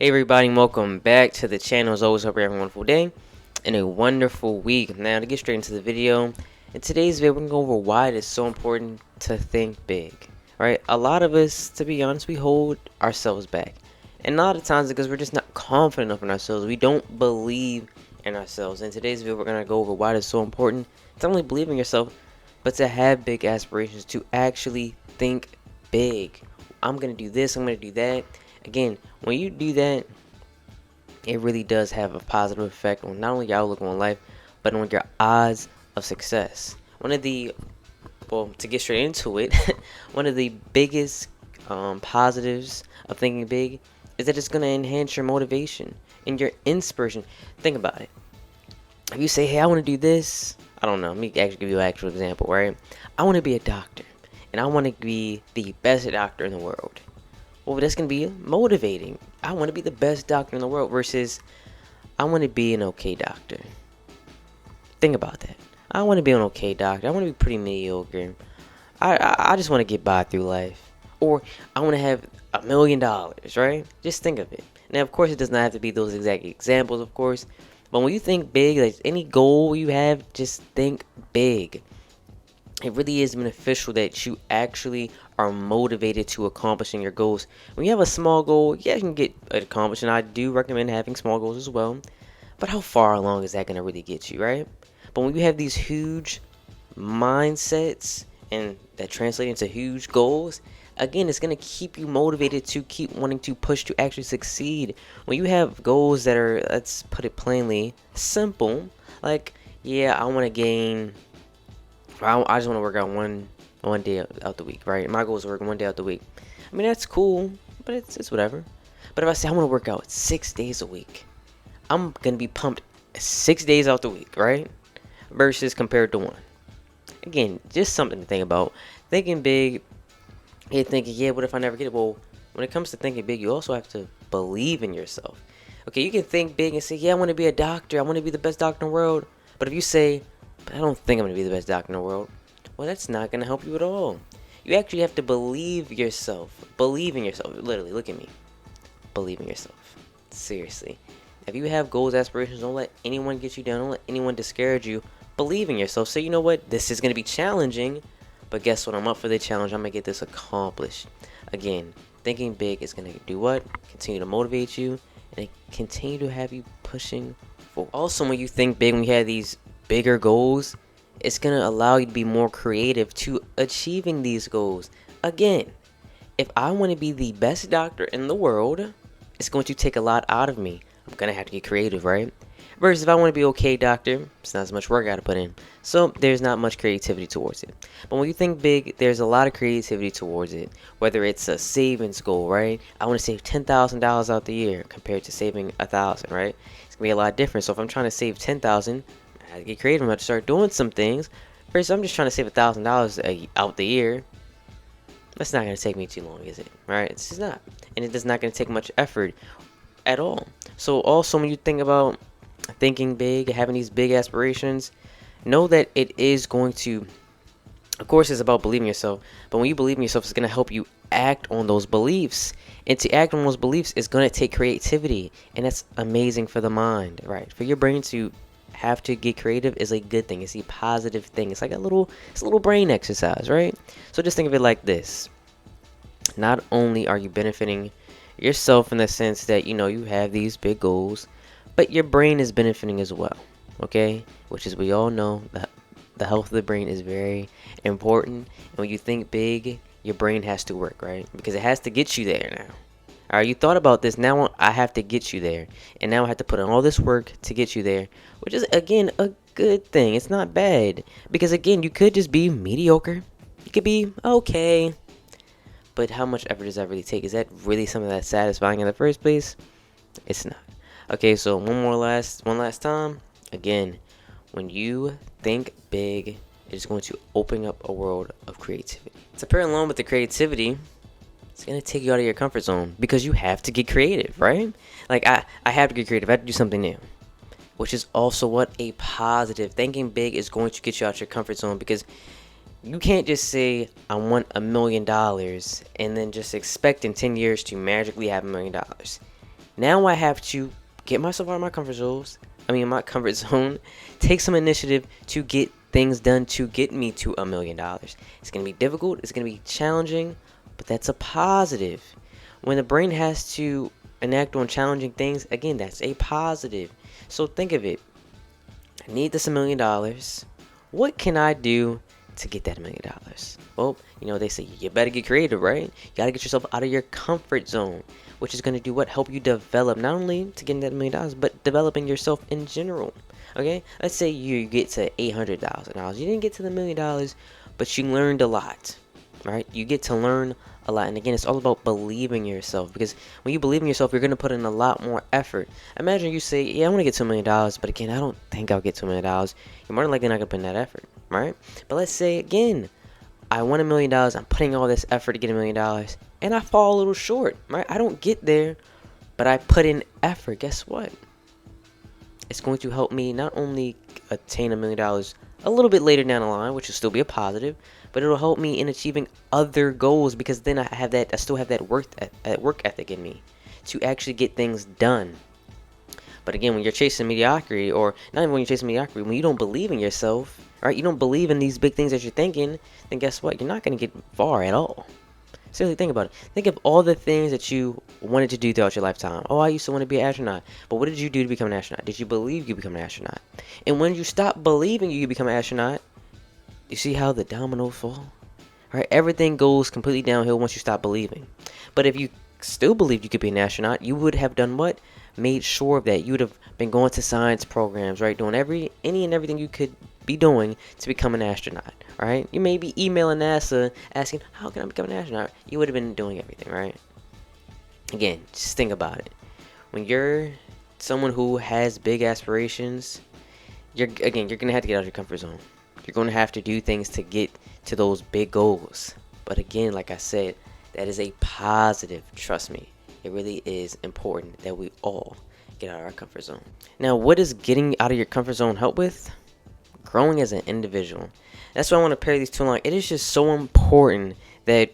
Hey everybody, and welcome back to the channel. As always, hope you're having a wonderful day and a wonderful week. Now to get straight into the video, in today's video we're going to go over why it is so important to think big. Alright, a lot of us, to be honest, we hold ourselves back. And a lot of times because we're just not confident enough in ourselves. We don't believe in ourselves. In today's video we're going to go over why it is so important to not only believe in yourself, but to have big aspirations, to actually think big. I'm going to do this, I'm going to do that. Again, when you do that, it really does have a positive effect on not only your outlook on life, but on your odds of success. To get straight into it, one of the biggest positives of thinking big is that it's going to enhance your motivation and your inspiration. Think about it. If you say, hey, I want to do this, I don't know, let me actually give you an actual example, right? I want to be a doctor, and I want to be the best doctor in the world. Well, that's going to be motivating. I want to be the best doctor in the world versus I want to be an okay doctor. Think about that. I want to be an okay doctor. I want to be pretty mediocre. I just want to get by through life. Or I want to have $1,000,000, right? Just think of it. Now, of course, it does not have to be those exact examples, of course. But when you think big, like any goal you have, just think big. It really is beneficial that you actually are motivated to accomplishing your goals. When you have a small goal, yeah, you can get it accomplished, and I do recommend having small goals as well. But how far along is that going to really get you, right? But when you have these huge mindsets and that translate into huge goals, again, it's going to keep you motivated to keep wanting to push to actually succeed. When you have goals that are, let's put it plainly, simple, like, yeah, I want to gain... I just want to work out one day out the week, right? My goal is to work one day out the week. I mean, that's cool, but it's whatever. But if I say I want to work out 6 days a week, I'm gonna be pumped 6 days out the week, right? Versus compared to one. Again, just something to think about. Thinking big, you're thinking, yeah, what if I never get it? Well, when it comes to thinking big, you also have to believe in yourself. Okay, you can think big and say, yeah, I want to be a doctor. I want to be the best doctor in the world. But if you say, but I don't think I'm going to be the best doctor in the world, well, that's not going to help you at all. You actually have to believe yourself. Believe in yourself. Literally, look at me. Believe in yourself. Seriously. If you have goals, aspirations, don't let anyone get you down. Don't let anyone discourage you. Believe in yourself. Say, you know what? This is going to be challenging, but guess what? I'm up for the challenge. I'm going to get this accomplished. Again, thinking big is going to do what? Continue to motivate you and continue to have you pushing forward. Also, when you think big, when you have these bigger goals, it's going to allow you to be more creative to achieving these goals. Again, if I want to be the best doctor in the world, it's going to take a lot out of me. I'm going to have to get creative, right? Versus if I want to be okay doctor, it's not as much work I got to put in. So there's not much creativity towards it. But when you think big, there's a lot of creativity towards it. Whether it's a savings goal, right? I want to save $10,000 out the year compared to saving $1,000, right? It's going to be a lot different. So if I'm trying to save $10,000, I have to get creative. I have to start doing some things. Versus I'm just trying to save $1,000 out the year. That's not going to take me too long, is it? Right? It's just not. And it is not going to take much effort at all. So also when you think about thinking big, having these big aspirations, know that it is going to, of course, it's about believing yourself. But when you believe in yourself, it's going to help you act on those beliefs. And to act on those beliefs is going to take creativity. And that's amazing for the mind, right? For your brain to have to get creative is a good thing. It's a positive thing. It's like it's a little brain exercise, right? So just think of it like this. Not only are you benefiting yourself in the sense that, you know, you have these big goals, but your brain is benefiting as well, okay? Which is, we all know that the health of the brain is very important. And when you think big, your brain has to work, right? Because it has to get you there now. All right, you thought about this. Now I have to get you there. And now I have to put in all this work to get you there, which is, again, a good thing. It's not bad. Because, again, you could just be mediocre. You could be okay. But how much effort does that really take? Is that really something that's satisfying in the first place? It's not. Okay, so one last time. Again, when you think big, it's going to open up a world of creativity. To pair along with the creativity, it's going to take you out of your comfort zone because you have to get creative, right? Like, I have to get creative. I have to do something new, which is also what a positive. Thinking big is going to get you out your comfort zone because you can't just say, I want $1,000,000 and then just expect in 10 years to magically have $1,000,000. Now I have to get myself out of my comfort zone, take some initiative to get things done to get me to $1 million. It's going to be difficult, it's going to be challenging, but that's a positive. When the brain has to enact on challenging things, again, that's a positive. So think of it. I need this $1 million. What can I do to get that $1 million? Well, they say you better get creative, right? You got to get yourself out of your comfort zone, which is going to do what? Help you develop, not only to getting that $1 million, but developing yourself in general. Okay? Let's say you get to $800,000. You didn't get to the $1 million, but you learned a lot, right? You get to learn a lot. And again, it's all about believing in yourself, because when you believe in yourself, you're going to put in a lot more effort. Imagine you say, yeah, I want to get to $1 million, but again, I don't think I'll get to $1 million. You're more than likely not going to put in that effort, right? But let's say, again, I want $1 million, I'm putting all this effort to get $1 million, and I fall a little short, right? I don't get there, but I put in effort. Guess what? It's going to help me not only attain $1 million a little bit later down the line, which will still be a positive, but it'll help me in achieving other goals, because then I still have that work ethic in me to actually get things done. But again, when you're chasing mediocrity, or not even when you're chasing mediocrity, when you don't believe in yourself, right? You don't believe in these big things that you're thinking, then guess what? You're not going to get far at all. Seriously, think about it. Think of all the things that you wanted to do throughout your lifetime. Oh, I used to want to be an astronaut. But what did you do to become an astronaut? Did you believe you become an astronaut? And when you stop believing you become an astronaut, you see how the dominoes fall? Right? Everything goes completely downhill once you stop believing. But if you still believed you could be an astronaut, you would have done what? Made sure of that. You would have been going to science programs, right? Doing any and everything you could be doing to become an astronaut, right? You may be emailing NASA asking, how can I become an astronaut? You would have been doing everything, right? Again, just think about it. When you're someone who has big aspirations, you're going to have to get out of your comfort zone. You're going to have to do things to get to those big goals. But again, like I said, that is a positive. Trust me, it really is important that we all get out of our comfort zone. Now, what does getting out of your comfort zone help with? Growing as an individual. That's why I want to pair these two along. It is just so important that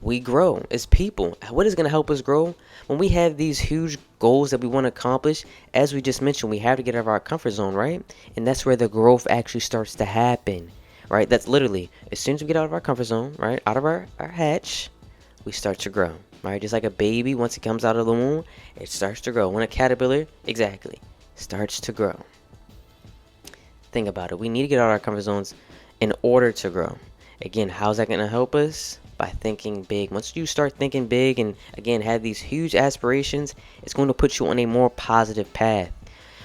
we grow as people. What is going to help us grow? When we have these huge goals that we want to accomplish, as we just mentioned, we have to get out of our comfort zone, right? And that's where the growth actually starts to happen, right? That's literally, as soon as we get out of our comfort zone, right, out of our hatch, we start to grow, right? Just like a baby, once it comes out of the womb, it starts to grow. When a caterpillar, exactly, starts to grow. Think about it. We need to get out of our comfort zones in order to grow. Again, how's that going to help us? By thinking big. Once you start thinking big and again have these huge aspirations, it's going to put you on a more positive path.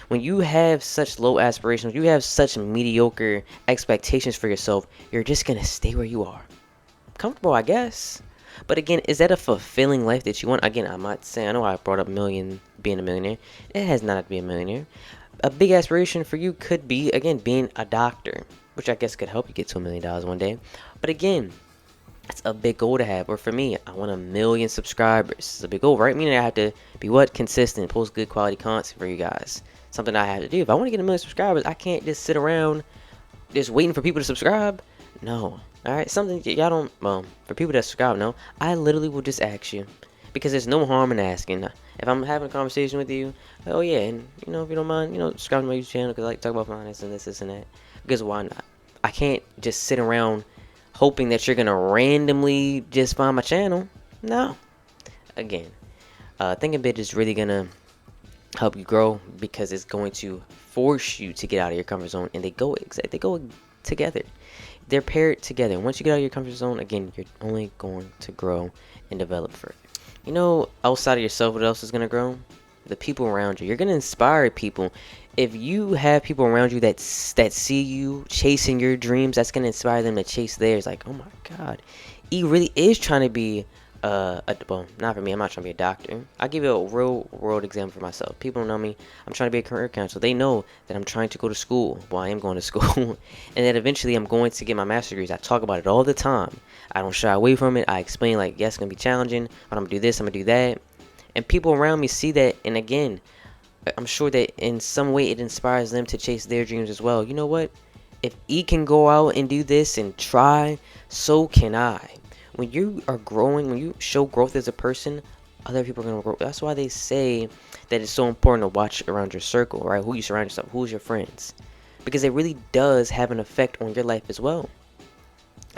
When you have such low aspirations, you have such mediocre expectations for yourself, you're just going to stay where you are. Comfortable, I guess. But again, is that a fulfilling life that you want? Again, I'm not saying, I know I brought up being a millionaire. It has not to be a millionaire. A big aspiration for you could be, again, being a doctor, which I guess could help you get to $1 million one day. But again, that's a big goal to have. Or for me, I want 1 million subscribers. It's a big goal, right? Meaning I have to be consistent, post good quality content for you guys. Something I have to do. If I want to get 1 million subscribers, I can't just sit around just waiting for people to subscribe. No. Alright, something y'all don't, well, for people that subscribe, no, I literally will just ask you. Because there's no harm in asking. If I'm having a conversation with you, oh yeah, and if you don't mind, subscribe to my YouTube channel, because I like to talk about finance and this and that. Because why not? I can't just sit around hoping that you're going to randomly just find my channel. No. Again, thinking big is really going to help you grow, because it's going to force you to get out of your comfort zone, and they go together. They're paired together. Once you get out of your comfort zone, again, you're only going to grow and develop further. Outside of yourself, what else is going to grow? The people around you. You're going to inspire people. If you have people around you that see you chasing your dreams, that's going to inspire them to chase theirs. Like, oh my God, he really is trying to be well, not for me. I'm not trying to be a doctor. I'll give you a real world example for myself. People don't know me. I'm trying to be a career counselor. They know that I'm trying to go to school. Well, I am going to school. And that eventually I'm going to get my master's degrees. I talk about it all the time. I don't shy away from it. I explain, like, yes, it's going to be challenging, but I'm going to do this, I'm going to do that. And people around me see that, and again, I'm sure that in some way it inspires them to chase their dreams as well. You know what? If E can go out and do this and try, so can I. When you are growing, when you show growth as a person, other people are going to grow. That's why they say that it's so important to watch around your circle, right? Who you surround yourself, who's your friends, because it really does have an effect on your life as well.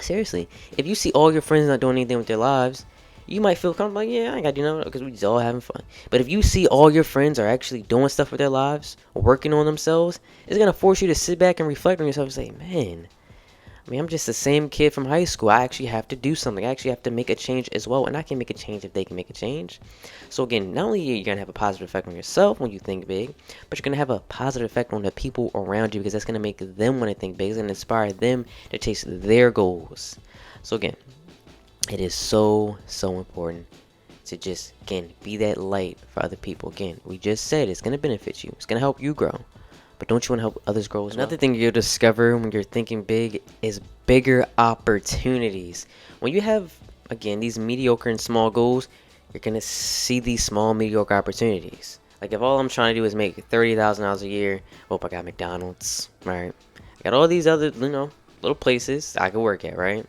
Seriously, if you see all your friends not doing anything with their lives, you might feel comfortable, like, yeah, I ain't got to do nothing because we just all having fun. But if you see all your friends are actually doing stuff with their lives or working on themselves, it's going to force you to sit back and reflect on yourself and say, man, I mean, I'm just the same kid from high school. I actually have to do something. I actually have to make a change as well. And I can make a change if they can make a change. So again, not only are you going to have a positive effect on yourself when you think big, but you're going to have a positive effect on the people around you, because that's going to make them want to think big. It's going to inspire them to chase their goals. So again, it is so important to just, again, be that light for other people. Again, we just said it's going to benefit you. It's going to help you grow. But don't you want to help others grow as well? Another thing you'll discover when you're thinking big is bigger opportunities. When you have, again, these mediocre and small goals, you're going to see these small, mediocre opportunities. Like, if all I'm trying to do is make $30,000 a year, I got McDonald's, right? I got all these other, little places I could work at, right?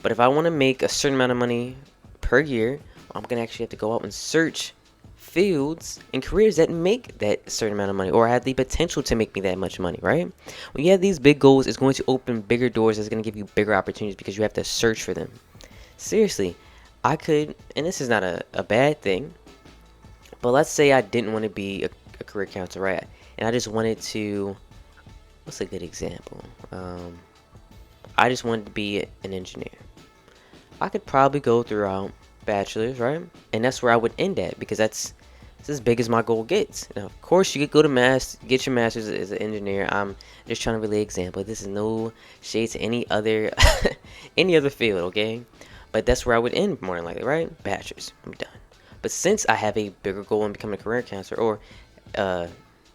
But if I want to make a certain amount of money per year, I'm going to actually have to go out and search fields and careers that make that certain amount of money, or have the potential to make me that much money, right? When you have these big goals, it's going to open bigger doors. It's going to give you bigger opportunities because you have to search for them. Seriously, I could, and this is not a bad thing, but let's say I didn't want to be a career counselor, right? And I just wanted to, what's a good example? I just wanted to be an engineer. I could probably go throughout bachelor's, right? And that's where I would end at, because that's as big as my goal gets. Now, of course, you could go to get your master's as an engineer. I'm just trying to relay example. This is no shade to any other any other field, okay? But that's where I would end more than likely, right? Bachelor's, I'm done. But since I have a bigger goal in becoming a career counselor, or I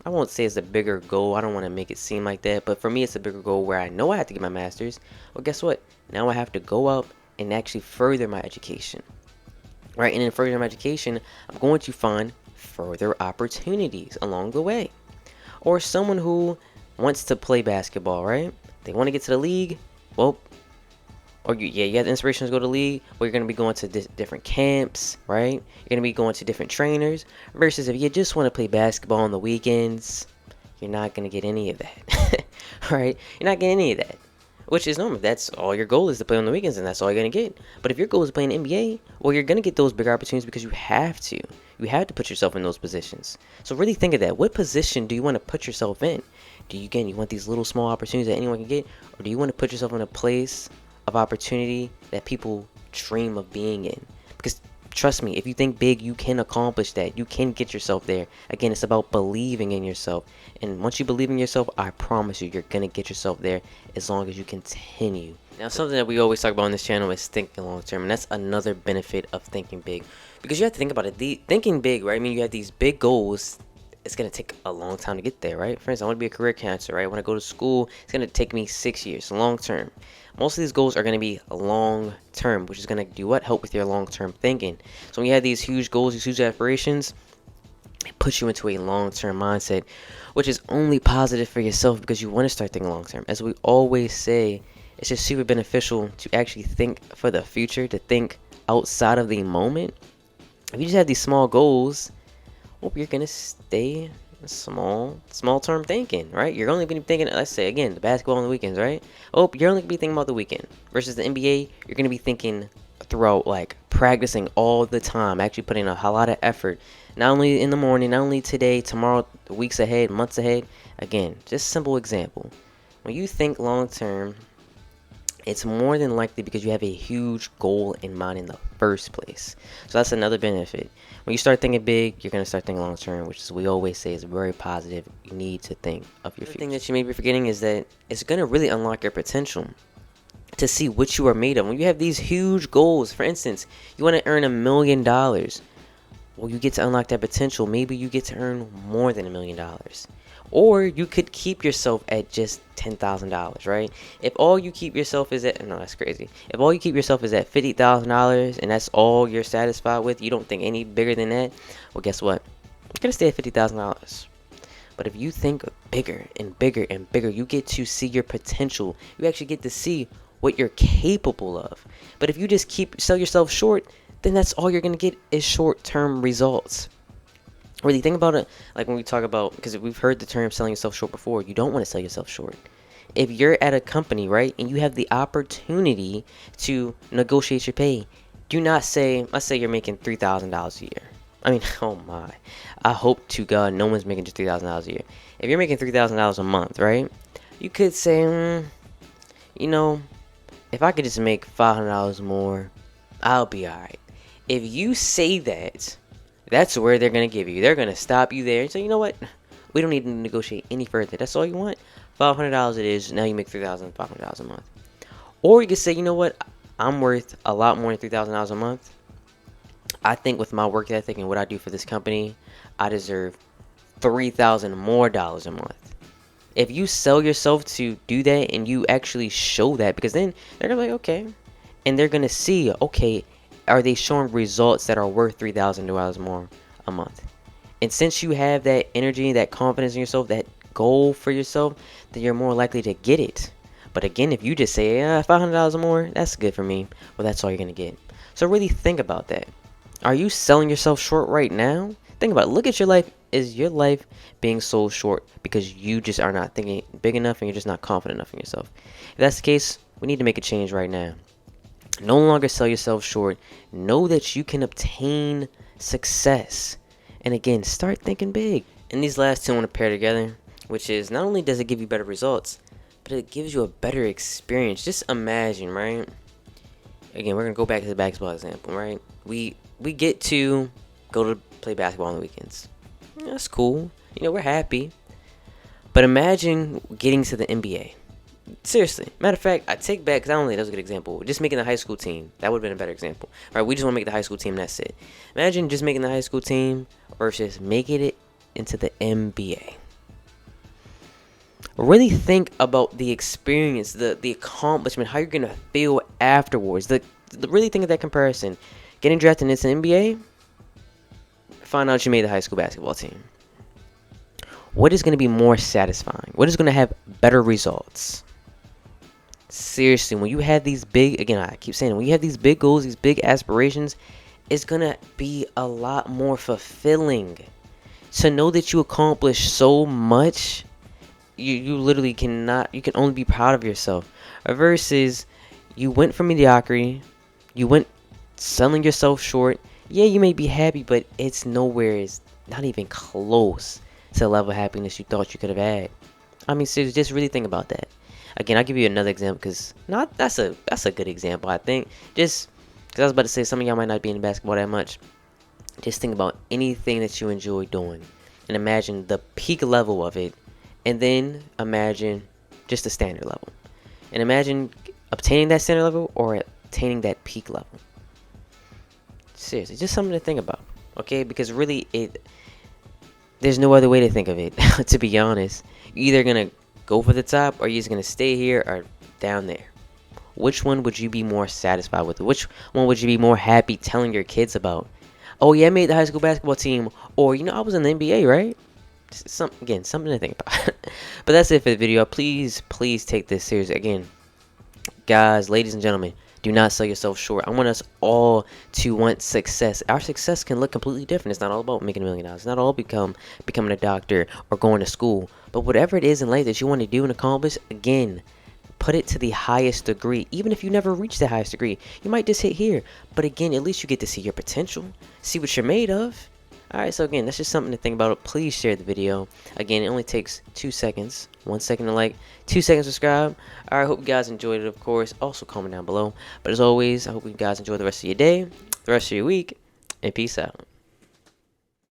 won't say it's a bigger goal. I don't want to make it seem like that, but for me, it's a bigger goal where I know I have to get my master's. Well, guess what? Now I have to go up and actually further my education. Right, and in furthering my education, I'm going to find further opportunities along the way. Or someone who wants to play basketball, right? They want to get to the league. Well, or you have the inspiration to go to the league. Well, you're going to be going to different camps, right? You're going to be going to different trainers. Versus if you just want to play basketball on the weekends, you're not going to get any of that. Right? You're not getting any of that. Which is normal. That's all your goal is, to play on the weekends, and that's all you're going to get. But if your goal is playing NBA, well, you're going to get those bigger opportunities because you have to. You have to put yourself in those positions. So really think of that. What position do you want to put yourself in? Do you, again, you want these little small opportunities that anyone can get? Or do you want to put yourself in a place of opportunity that people dream of being in? Because trust me, if you think big, you can accomplish that. You can get yourself there. Again, it's about believing in yourself. And once you believe in yourself, I promise you, you're going to get yourself there as long as you continue. Now, something that we always talk about on this channel is thinking long term. And that's another benefit of thinking big. Because you have to think about it. Thinking big, right? I mean, you have these big goals. It's going to take a long time to get there, right? For instance, I want to be a career counselor, right? When I go to school, it's going to take me 6 years, long term. Most of these goals are going to be long term, which is going to do what? Help with your long term thinking. So when you have these huge goals, these huge aspirations, it puts you into a long term mindset, which is only positive for yourself because you want to start thinking long term. As we always say, it's just super beneficial to actually think for the future, to think outside of the moment. If you just have these small goals, well, you're going to stay small term thinking, right? You're only going to be thinking, let's say again, the basketball on the weekends, right? Oh, you're only going to be thinking about the weekend. Versus the NBA, you're going to be thinking throughout, like practicing all the time, actually putting a lot of effort, not only in the morning, not only today, tomorrow, weeks ahead, months ahead. Again, just simple example. When you think long term, it's more than likely because you have a huge goal in mind in the first place. So that's another benefit. When you start thinking big, you're going to start thinking long term, which is, we always say, is very positive. You need to think of your future. The thing that you may be forgetting is that it's going to really unlock your potential to see what you are made of. When you have these huge goals, for instance, you want to earn $1 million. Well, you get to unlock that potential. Maybe you get to earn more than $1 million. Or you could keep yourself at just $10,000, right? If all you keep yourself is at, no, that's crazy. If all you keep yourself is at $50,000 and that's all you're satisfied with, you don't think any bigger than that, well, guess what? You're going to stay at $50,000. But if you think bigger and bigger and bigger, you get to see your potential. You actually get to see what you're capable of. But if you just sell yourself short, then that's all you're gonna get is short-term results. Really think about it, like when we talk about, because we've heard the term selling yourself short before. You don't want to sell yourself short. If you're at a company, right, and you have the opportunity to negotiate your pay, do not say, let's say you're making $3,000 a year. I mean, oh my, I hope to God no one's making just $3,000 a year. If you're making $3,000 a month, right, you could say, you know, if I could just make $500 more, I'll be alright. If you say that, that's where they're going to give you. They're going to stop you there and say, you know what, we don't need to negotiate any further. That's all you want? $500 it is. Now you make $3,500 a month. Or you can say, you know what, I'm worth a lot more than $3,000 a month. I think with my work ethic and what I do for this company, I deserve $3,000 more a month. If you sell yourself to do that and you actually show that, because then they're gonna be like, okay, and they're gonna see, okay, are they showing results that are worth $3,000 more a month? And since you have that energy, that confidence in yourself, that goal for yourself, then you're more likely to get it. But again, if you just say, $500 more, that's good for me, well, that's all you're gonna get. So really think about that. Are you selling yourself short right now? Think about it. Look at your life. Is your life being sold short because you just are not thinking big enough and you're just not confident enough in yourself? If that's the case, we need to make a change right now. No longer sell yourself short. Know that you can obtain success. And again, start thinking big. And these last two I want to pair together, which is not only does it give you better results, but it gives you a better experience. Just imagine, right? Again, we're going to go back to the basketball example, right? We get to go to play basketball on the weekends. That's cool. You know, we're happy. But imagine getting to the NBA. Seriously. Matter of fact, I take back, because I don't think that was a good example. Just making the high school team. That would have been a better example. All right, we just want to make the high school team, that's it. Imagine just making the high school team versus making it into the NBA. Really think about the experience, the accomplishment, how you're going to feel afterwards. Really think of that comparison. Getting drafted into the NBA, find out you made the high school basketball team. What is going to be more satisfying? What is going to have better results? Seriously, when you have these big, again, I keep saying, when you have these big goals, these big aspirations, it's going to be a lot more fulfilling. To know that you accomplished so much, you literally cannot, you can only be proud of yourself. Versus, you went from mediocrity, you went selling yourself short. Yeah, you may be happy, but it's nowhere, it's not even close to the level of happiness you thought you could have had. I mean, seriously, just really think about that. Again, I'll give you another example because that's a good example, I think. Just because I was about to say some of y'all might not be in basketball that much. Just think about anything that you enjoy doing and imagine the peak level of it, and then imagine just the standard level. And imagine obtaining that standard level or attaining that peak level. Seriously, just something to think about, okay? Because really, there's no other way to think of it, to be honest. You're either going to go for the top or you're just going to stay here or down there. Which one would you be more satisfied with? Which one would you be more happy telling your kids about? Oh, yeah, I made the high school basketball team. Or, I was in the NBA, right? Again, something to think about. But that's it for the video. Please take this seriously. Again, guys, ladies and gentlemen, do not sell yourself short. I want us all to want success. Our success can look completely different. It's not all about making $1 million. It's not all becoming a doctor or going to school. But whatever it is in life that you want to do and accomplish, again, put it to the highest degree. Even if you never reach the highest degree, you might just hit here. But again, at least you get to see your potential, see what you're made of. Alright, so again, that's just something to think about. Please share the video. Again, it only takes 2 seconds. 1 second to like, 2 seconds to subscribe. Alright, hope you guys enjoyed it, of course. Also, comment down below. But as always, I hope you guys enjoy the rest of your day, the rest of your week, and peace out.